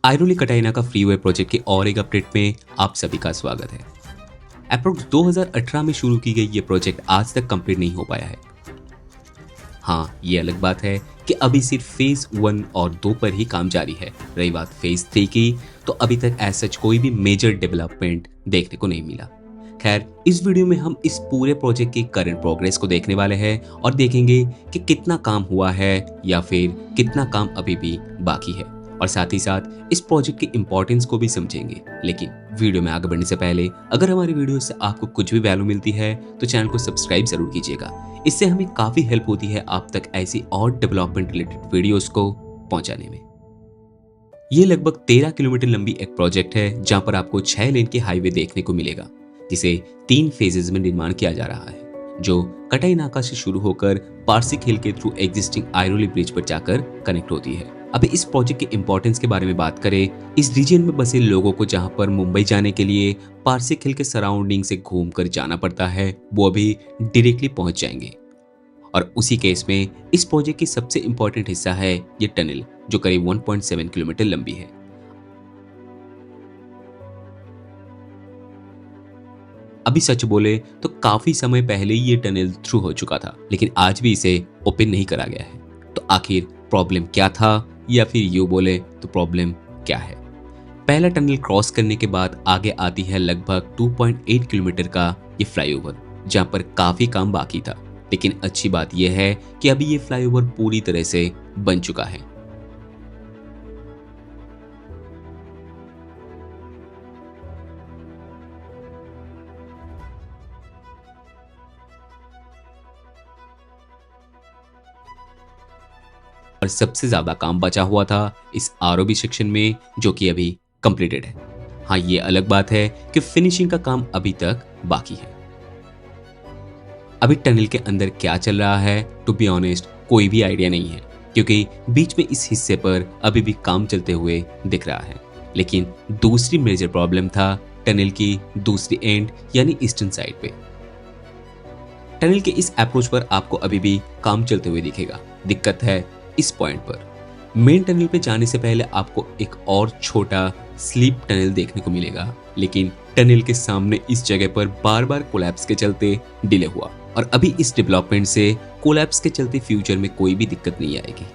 आइरोली कटाइनाका freeway project के और एक अपडेट में आप सभी का स्वागत है। अप्रोक्स 2018 में शुरू की गई ये प्रोजेक्ट आज तक कंप्लीट नहीं हो पाया है। हाँ, ये अलग बात है कि अभी सिर्फ फेज 1 और 2 पर ही काम जारी है। रही बात फेज 3 की, तो अभी तक एज सच कोई भी मेजर डेवलपमेंट देखने को नहीं मिला। खैर, इस वीडियो में हम इस पूरे प्रोजेक्ट की करंट प्रोग्रेस को देखने वाले हैं और देखेंगे कि कितना काम हुआ है या फिर कितना काम अभी भी बाकी है, और साथ ही साथ इस प्रोजेक्ट की इंपॉर्टेंस को भी समझेंगे। लेकिन वीडियो में आगे बढ़ने से पहले अगर हमारी वीडियो से आपको कुछ भी वैल्यू मिलती है तो चैनल को सब्सक्राइब जरूर कीजिएगा। इससे हमें काफी हेल्प होती है आप तक ऐसी और डेवलपमेंट रिलेटेड वीडियोस को पहुंचाने में। ये लगभग 13 किलोमीटर लंबी एक प्रोजेक्ट है जहां पर आपको 6 लेन के हाईवे देखने को मिलेगा, जिसे 3 फेजेस में निर्माण किया जा रहा है, जो कटाइनाका से शुरू होकर पारसिक हिल के थ्रू एग्जिस्टिंग आइरोली ब्रिज पर जाकर कनेक्ट होती है। अभी इस प्रोजेक्ट के इंपॉर्टेंस के बारे में बात करें, इस रीजन में बसे लोगों को जहां पर मुंबई जाने के लिए पारसिक हिल के सराउंडिंग से घूमकर जाना पड़ता है, वो अभी डायरेक्टली पहुंच जाएंगे। और उसी केस में इस प्रोजेक्ट की सबसे इंपॉर्टेंट हिस्सा है ये टनल, जो करीब 1.7 किलोमीटर लंबी है। अभी सच बोले तो काफी समय पहले ये टनल थ्रू हो चुका था, लेकिन आज भी इसे ओपन नहीं करा गया है। तो आखिर प्रॉब्लम क्या था, या फिर यूं बोले तो प्रॉब्लम क्या है? पहला टनल क्रॉस करने के बाद आगे आती है लगभग 2.8 किलोमीटर का ये फ्लाईओवर, जहां पर काफी काम बाकी था। लेकिन अच्छी बात यह है कि अभी ये फ्लाईओवर पूरी तरह से बन चुका है। और सबसे ज्यादा काम बचा हुआ था इस आरओबी सेक्शन में, जो कि अभी कंप्लीटेड है। हाँ, ये अलग बात है कि फिनिशिंग का काम अभी तक बाकी है। अभी टनल के अंदर क्या चल रहा है, टू बी ऑनेस्ट कोई भी आइडिया नहीं है, क्योंकि बीच में इस हिस्से पर अभी भी काम चलते हुए दिख रहा है। लेकिन दूसरी मेजर प्रॉब्लम था टनल की दूसरी एंड यानी ईस्टर्न साइड पे। टनल के इस अप्रोच पर आपको अभी भी काम चलते हुए दिखेगा। दिक्कत है इस पॉइंट पर। मेन टनल पे जाने से पहले आपको एक और छोटा स्लीप टनल देखने को मिलेगा, लेकिन टनल के सामने इस जगह पर बार बार कोलैप्स के चलते डिले हुआ, और अभी इस डेवलपमेंट से कोलैप्स के चलते फ्यूचर में कोई भी दिक्कत नहीं आएगी।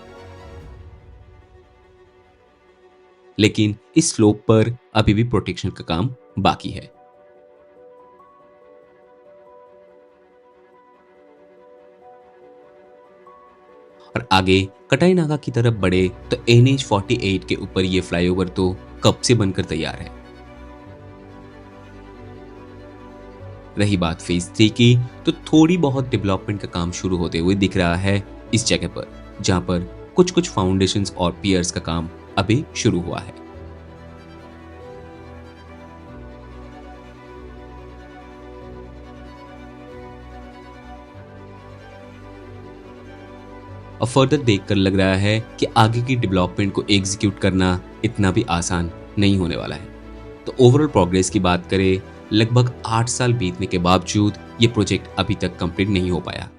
लेकिन इस स्लोप पर अभी भी प्रोटेक्शन का काम बाकी है। और आगे कटाइनाका की तरफ बढ़े तो NH 48 के ऊपर ये फ्लाईओवर तो कब से बनकर तैयार है। रही बात फेज 3 की, तो थोड़ी बहुत डेवलपमेंट का काम शुरू होते हुए दिख रहा है इस जगह पर, जहां पर कुछ कुछ फाउंडेशंस और पियर्स का काम अभी शुरू हुआ है। और फर्दर देखकर लग रहा है कि आगे की डेवलपमेंट को एग्जीक्यूट करना इतना भी आसान नहीं होने वाला है। तो ओवरऑल प्रोग्रेस की बात करें, लगभग 8 साल बीतने के बावजूद ये प्रोजेक्ट अभी तक कंप्लीट नहीं हो पाया।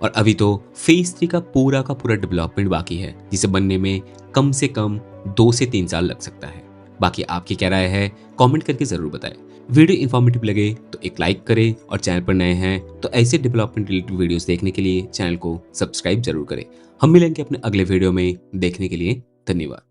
और अभी तो फेज 3 का पूरा डेवलपमेंट बाकी है, जिसे बनने में कम से कम 2 से 3 साल लग सकता है। बाकी आपकी क्या राय है, कमेंट करके जरूर बताएं। वीडियो इन्फॉर्मेटिव लगे तो एक लाइक करें, और चैनल पर नए हैं तो ऐसे डेवलपमेंट रिलेटेड वीडियोस देखने के लिए चैनल को सब्सक्राइब जरूर करें। हम मिलेंगे अपने अगले वीडियो में। देखने के लिए धन्यवाद।